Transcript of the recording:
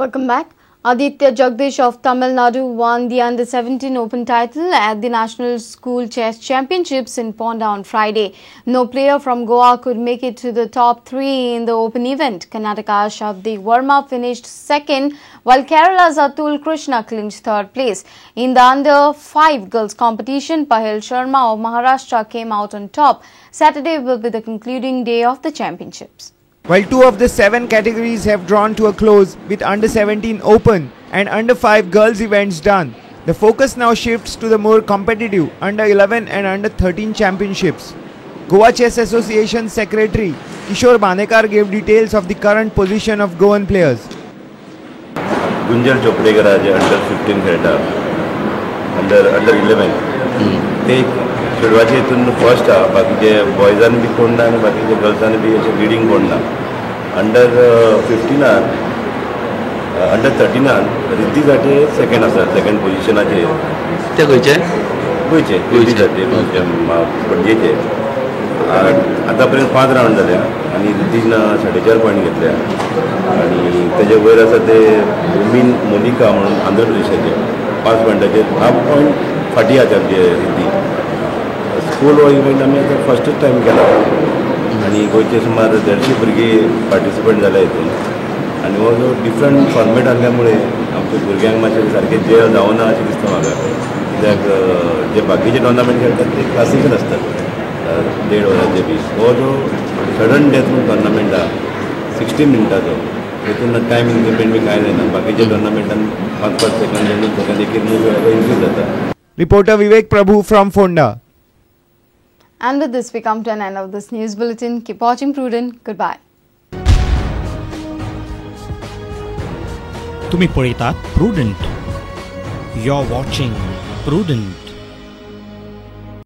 Welcome back. Aditya Jagdish of Tamil Nadu won the Under-17 Open title at the National School Chess Championships in Ponda on Friday. No player from Goa could make it to the top three in the Open event. Karnataka's Shabdi Verma finished second, while Kerala's Atul Krishna clinched third place. In the Under-5 girls competition, Pahil Sharma of Maharashtra came out on top. Saturday will be the concluding day of the championships. While 2 of the 7 categories have drawn to a close with Under-17 Open and Under-5 girls events done, the focus now shifts to the more competitive Under-11 and Under-13 championships. Goa Chess Association Secretary Kishore Banekar gave details of the current position of Goan players. Gunjal Chopdekar आज Under-15 खेळटा, Under-11 ते चेडवाचे हितून first हा, बाकीचे बॉयजान बी कोण ना आनी बाकीचे गर्ल्सान बी अशें लिडींग कोण ना. Under-15 Under-13 रिद्धी जाटे सेकंड आसा, सेकंड पोजिशनाचेर. ते खंयचे रिद्धी जाटे पणजेचे. आतां पर्यंत 5 रावंड जाल्या आनी रिद्धीन 4.5 पॉयंट घेतल्या आनी तेजे वयर आसा ते मोनिका म्हणून आंध्र प्रदेशाचे 5 पॉयंटाचेर 5 पॉयंट फाटी आसा आमचे रिद्धी. स्कूल हो इव्हेंट आमी आतां फस्टच टायम केला आनी गोंयचे सुमार 150 भुरगीं पार्टिसिपेट जाल्या हितून आनी हो जो डिफरंट फॉर्मेट आसल्यामुळे आमच्या भुरग्यांक मातशें सारकें जेल जावना अशें दिसता म्हाका. कित्याक जे बाकीचे टोर्नामेंट खेळटात ते क्लासिकल आसतात 1.5 वरांचे बी. हो जो सडन डेथ म्हणून टोर्नामेंट आहा 60 मिनटाचो, तितून टायम इन्क्रिमेंट बी कांय जायना. बाकीच्या टोर्नामेंटान 5-5 सेकंड 2 सेकंड एक इन्क्रीज जाता. Reporter Vivek Prabhu from Fonda. And with this, we come to an end of this news bulletin. Keep watching Prudent. Goodbye. तुम्ही पळयतात प्रुडंट. You're watching Prudent.